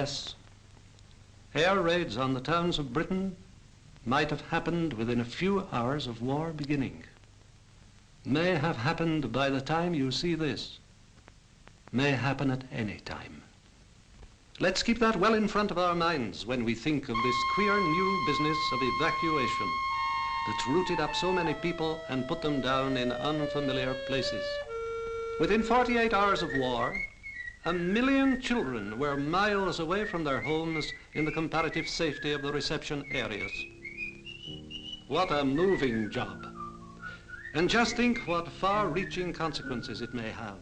Yes, air raids on the towns of Britain might have happened within a few hours of war beginning. May have happened by the time you see this. May happen at any time. Let's keep that well in front of our minds when we think of this queer new business of evacuation that's rooted up so many people and put them down in unfamiliar places. Within 48 hours of war, 1 million children were miles away from their homes in the comparative safety of the reception areas. What a moving job. And just think what far-reaching consequences it may have.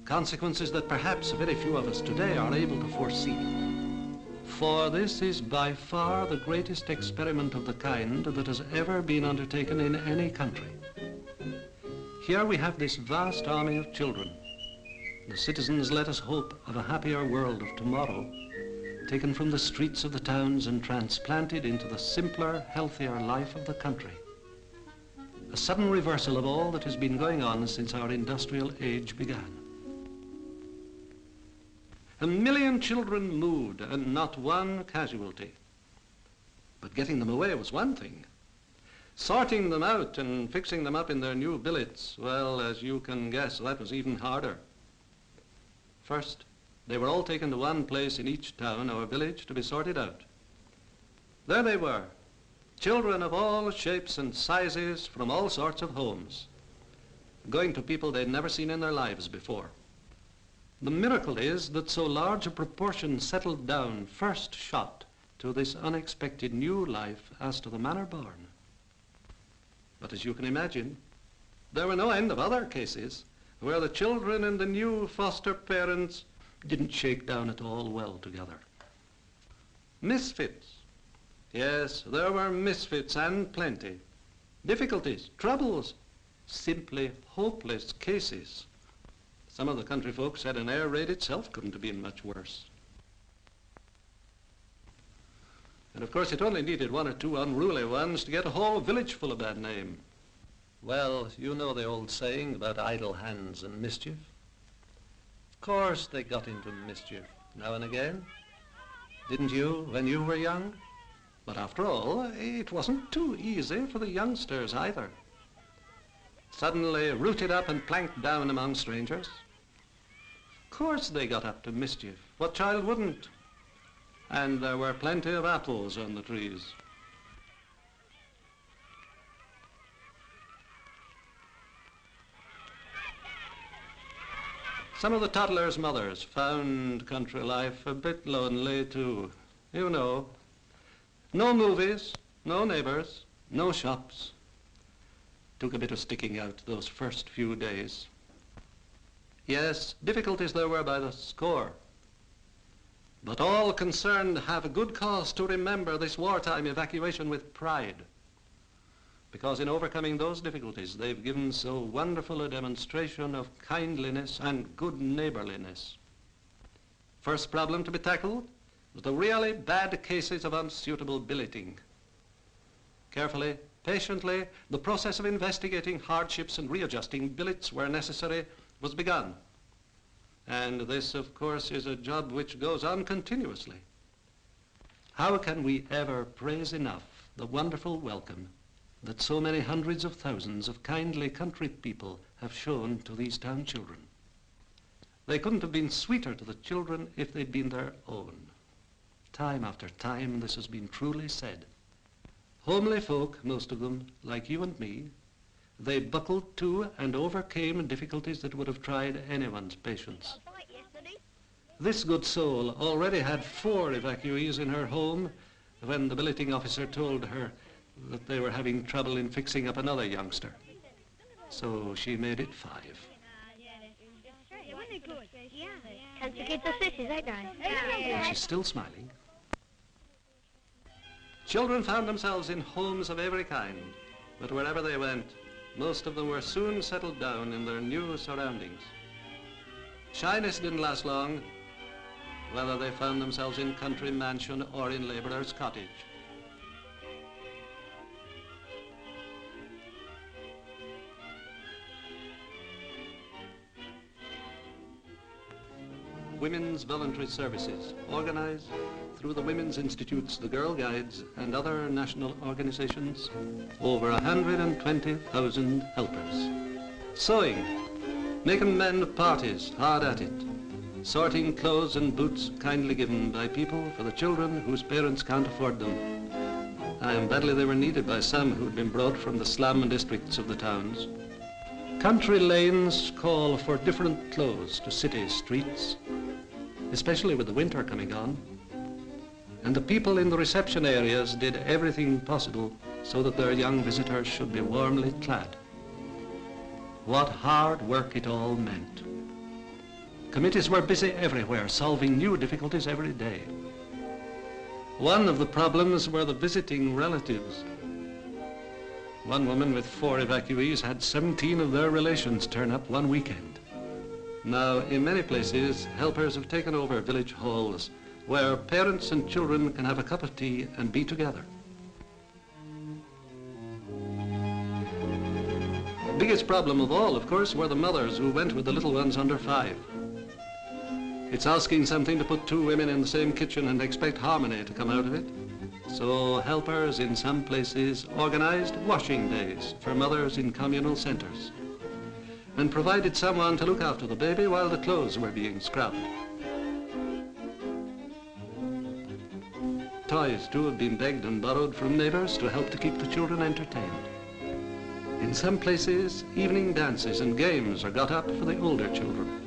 Consequences that perhaps very few of us today are able to foresee. For this is by far the greatest experiment of the kind that has ever been undertaken in any country. Here we have this vast army of children. The citizens, let us hope, of a happier world of tomorrow, taken from the streets of the towns and transplanted into the simpler, healthier life of the country. A sudden reversal of all that has been going on since our industrial age began. 1 million children moved and not one casualty. But getting them away was one thing. Sorting them out and fixing them up in their new billets, well, as you can guess, that was even harder. First, they were all taken to one place in each town or village to be sorted out. There they were, children of all shapes and sizes from all sorts of homes, going to people they'd never seen in their lives before. The miracle is that so large a proportion settled down first shot to this unexpected new life as to the manner born. But as you can imagine, there were no end of other cases where the children and the new foster parents didn't shake down at all well together. Misfits. Yes, there were misfits and plenty. Difficulties, troubles, simply hopeless cases. Some of the country folks said an air raid itself couldn't have been much worse. And of course it only needed one or two unruly ones to get a whole village full of bad name. Well, you know the old saying about idle hands and mischief. Of course they got into mischief now and again. Didn't you when you were young? But after all, it wasn't too easy for the youngsters either. Suddenly rooted up and planked down among strangers. Of course they got up to mischief. What child wouldn't? And there were plenty of apples on the trees. Some of the toddlers' mothers found country life a bit lonely too. You know, no movies, no neighbors, no shops. Took a bit of sticking out those first few days. Yes, difficulties there were by the score. But all concerned have a good cause to remember this wartime evacuation with pride. Because in overcoming those difficulties, they've given so wonderful a demonstration of kindliness and good neighborliness. First problem to be tackled was the really bad cases of unsuitable billeting. Carefully, patiently, the process of investigating hardships and readjusting billets where necessary was begun. And this, of course, is a job which goes on continuously. How can we ever praise enough the wonderful welcome that so many hundreds of thousands of kindly country people have shown to these town children? They couldn't have been sweeter to the children if they'd been their own. Time after time, this has been truly said. Homely folk, most of them, like you and me, they buckled to and overcame difficulties that would have tried anyone's patience. This good soul already had 4 evacuees in her home when the billeting officer told her that they were having trouble in fixing up another youngster. So she made it 5. Can't forget the fishes, ain't I? And she's still smiling. Children found themselves in homes of every kind, but wherever they went, most of them were soon settled down in their new surroundings. Shyness didn't last long, whether they found themselves in country mansion or in laborer's cottage. women's voluntary services, organized through the Women's Institutes, the Girl Guides, and other national organizations, over 120,000 helpers. Sewing, making men of parties, hard at it. Sorting clothes and boots kindly given by people for the children whose parents can't afford them. And badly they were needed by some who'd been brought from the slum districts of the towns. Country lanes call for different clothes to city streets, especially with the winter coming on. And the people in the reception areas did everything possible so that their young visitors should be warmly clad. What hard work it all meant. Committees were busy everywhere, solving new difficulties every day. One of the problems were the visiting relatives. One woman with 4 evacuees had 17 of their relations turn up one weekend. Now, in many places, helpers have taken over village halls where parents and children can have a cup of tea and be together. The biggest problem of all, of course, were the mothers who went with the little ones under 5. It's asking something to put 2 women in the same kitchen and expect harmony to come out of it. So helpers in some places organized washing days for mothers in communal centers and provided someone to look after the baby while the clothes were being scrubbed. Toys, too, have been begged and borrowed from neighbors to help to keep the children entertained. In some places, evening dances and games are got up for the older children.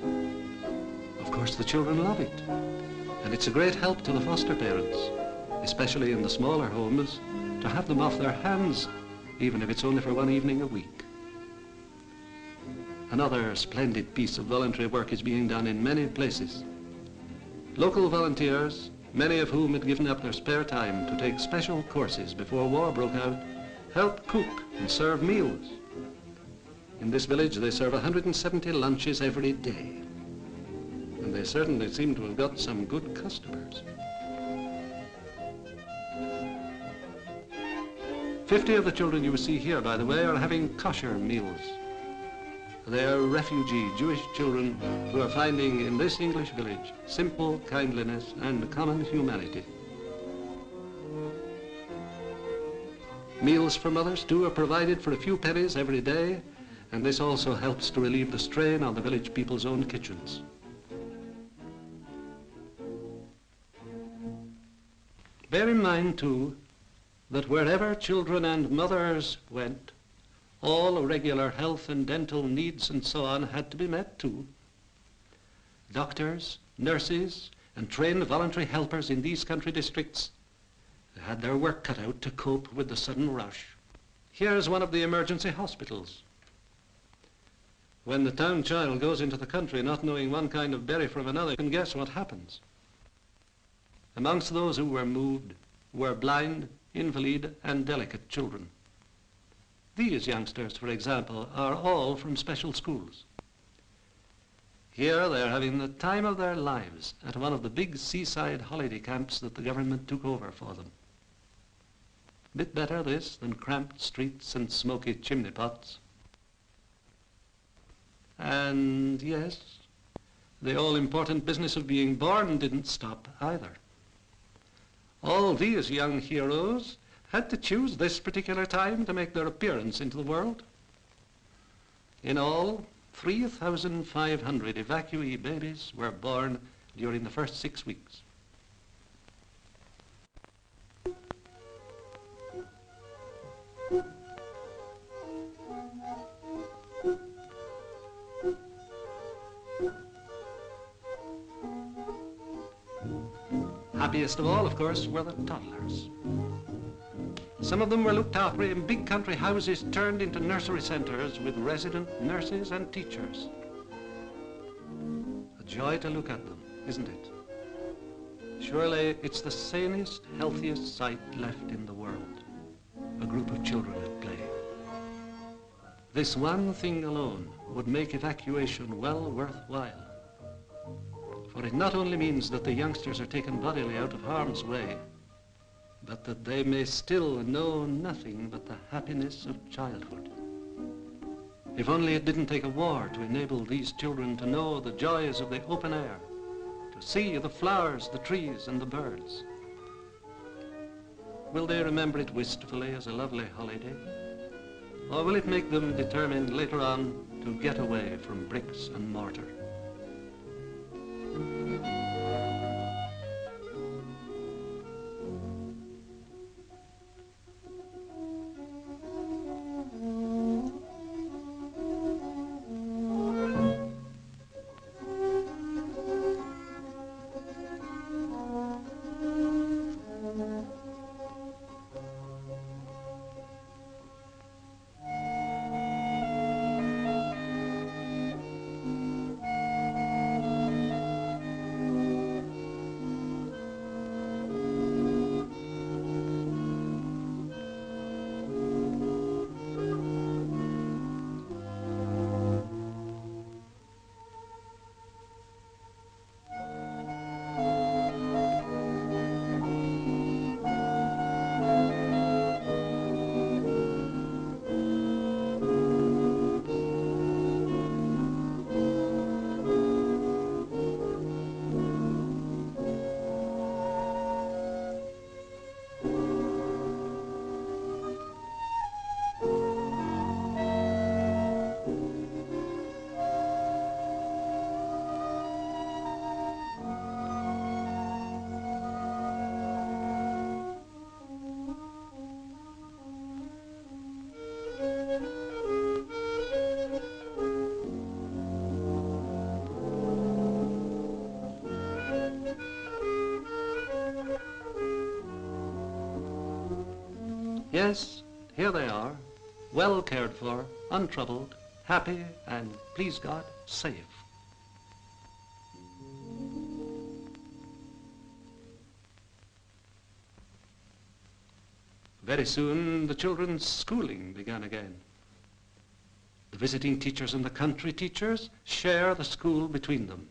Of course, the children love it, and it's a great help to the foster parents, especially in the smaller homes, to have them off their hands, even if it's only for one evening a week. Another splendid piece of voluntary work is being done in many places. Local volunteers, many of whom had given up their spare time to take special courses before war broke out, help cook and serve meals. In this village, they serve 170 lunches every day. And they certainly seem to have got some good customers. 50 of the children you see here, by the way, are having kosher meals. They are refugee Jewish children who are finding in this English village simple kindliness and common humanity. Meals for mothers, too, are provided for a few pennies every day, and this also helps to relieve the strain on the village people's own kitchens. Bear in mind, too, that wherever children and mothers went, all regular health and dental needs and so on had to be met, too. Doctors, nurses, and trained voluntary helpers in these country districts had their work cut out to cope with the sudden rush. Here's one of the emergency hospitals. When the town child goes into the country not knowing one kind of berry from another, you can guess what happens. Amongst those who were moved were blind, invalid, and delicate children. These youngsters, for example, are all from special schools. Here they're having the time of their lives at one of the big seaside holiday camps that the government took over for them. Bit better this than cramped streets and smoky chimney pots. And yes, the all-important business of being born didn't stop either. All these young heroes had to choose this particular time to make their appearance into the world. In all, 3,500 evacuee babies were born during the first 6 weeks. Happiest of all, of course, were the toddlers. Some of them were looked after in big country houses turned into nursery centers with resident nurses and teachers. A joy to look at them, isn't it? Surely it's the sanest, healthiest sight left in the world, a group of children at play. This one thing alone would make evacuation well worthwhile. For it not only means that the youngsters are taken bodily out of harm's way, but that they may still know nothing but the happiness of childhood. If only it didn't take a war to enable these children to know the joys of the open air to see the flowers, the trees, and the birds. Will they remember it wistfully as a lovely holiday? Or will it make them determined later on to get away from bricks and mortar? Yes, here they are, well cared for, untroubled, happy, and, please God, safe. Very soon, the children's schooling began again. The visiting teachers and the country teachers share the school between them.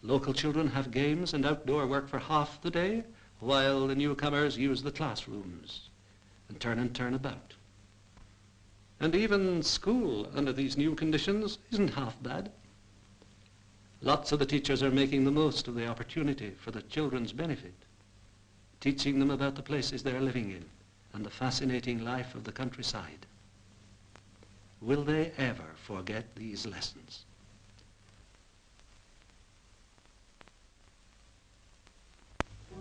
Local children have games and outdoor work for half the day, while the newcomers use the classrooms and turn about. And even school under these new conditions isn't half bad. Lots of the teachers are making the most of the opportunity for the children's benefit, teaching them about the places they're living in and the fascinating life of the countryside. Will they ever forget these lessons?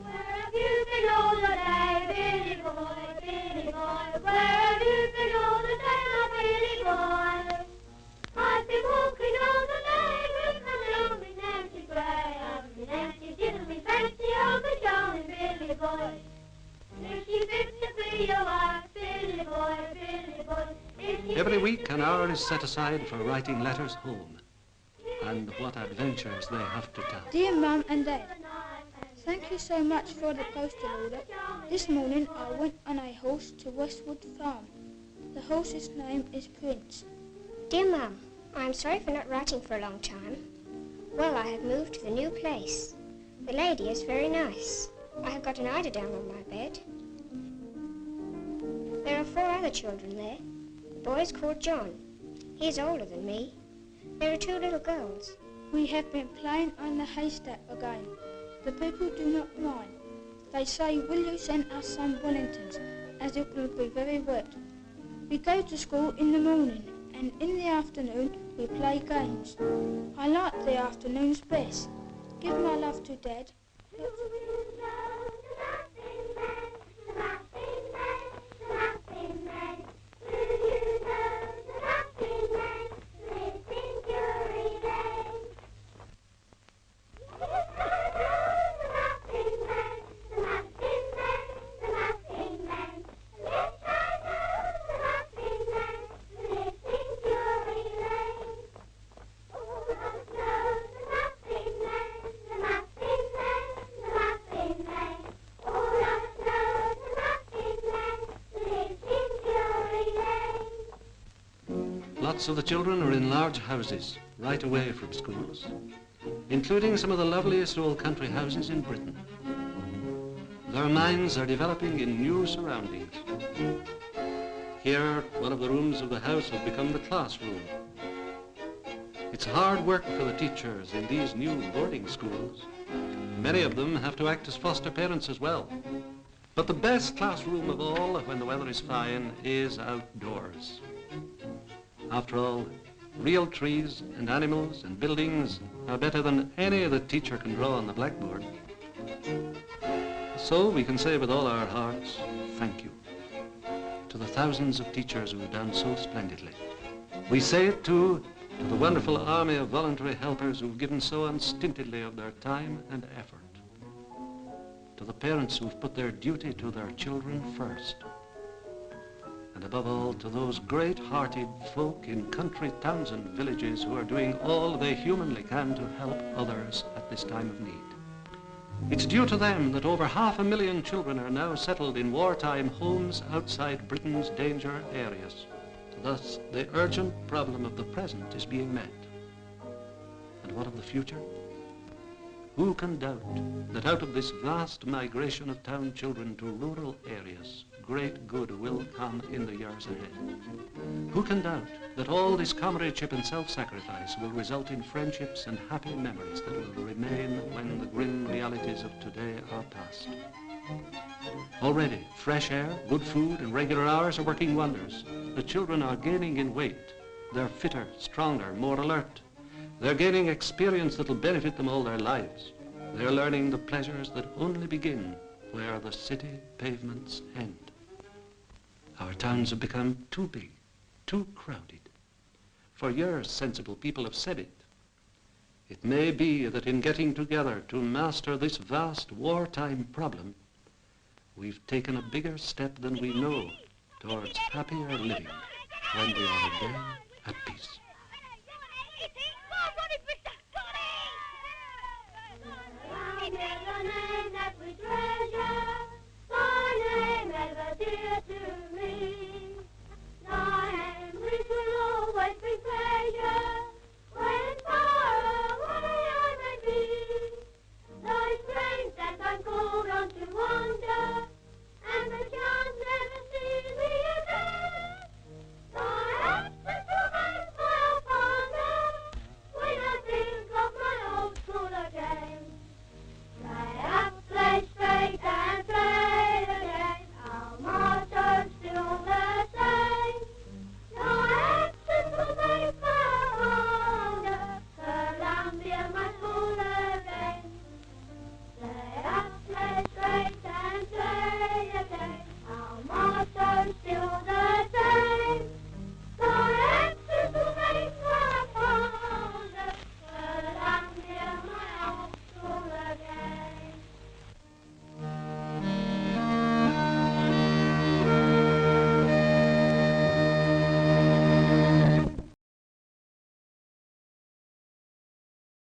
Where have you been all the day, Billy boy, Billy boy? Where have you been all the day, my Billy boy? I've been walking all the day with my lonely Nancy Gray. I've been empty, didn't me fancy of a darling Billy boy. If she fit to be your wife, Billy boy, Billy boy. Every week an hour is set aside for writing letters home, and what adventures they have to tell. Dear Mum and Dad, thank you so much for the postal order. This morning I went on a horse to Westwood Farm. The horse's name is Prince. Dear Mum, I'm sorry for not writing for a long time. Well, I have moved to the new place. The lady is very nice. I have got an eiderdown on my bed. There are 4 other children there. The boy is called John. He is older than me. There are 2 little girls. We have been playing on the haystack again. The people do not mind. They say, will you send us some Wellingtons, as it will be very wet. We go to school in the morning, and in the afternoon we play games. I like the afternoons best. Give my love to Dad. Lots of the children are in large houses, right away from schools, including some of the loveliest old country houses in Britain. Their minds are developing in new surroundings. Here, one of the rooms of the house has become the classroom. It's hard work for the teachers in these new boarding schools. Many of them have to act as foster parents as well. But the best classroom of all, when the weather is fine, is outdoors. After all, real trees and animals and buildings are better than any the teacher can draw on the blackboard. So we can say with all our hearts, thank you to the thousands of teachers who have done so splendidly. We say it too to the wonderful army of voluntary helpers who've given so unstintedly of their time and effort. To the parents who've put their duty to their children first. And above all, to those great-hearted folk in country towns and villages who are doing all they humanly can to help others at this time of need. It's due to them that over 500,000 children are now settled in wartime homes outside Britain's danger areas. Thus, the urgent problem of the present is being met. And what of the future? Who can doubt that out of this vast migration of town children to rural areas, great good will come in the years ahead? Who can doubt that all this comradeship and self-sacrifice will result in friendships and happy memories that will remain when the grim realities of today are past? Already, fresh air, good food, and regular hours are working wonders. The children are gaining in weight. They're fitter, stronger, more alert. They're gaining experience that'll benefit them all their lives. They're learning the pleasures that only begin where the city pavements end. Our towns have become too big, too crowded. For years, sensible people have said it. It may be that in getting together to master this vast wartime problem, we've taken a bigger step than we know towards happier living when we are again at peace. That we treasure, thy name ever dear to me.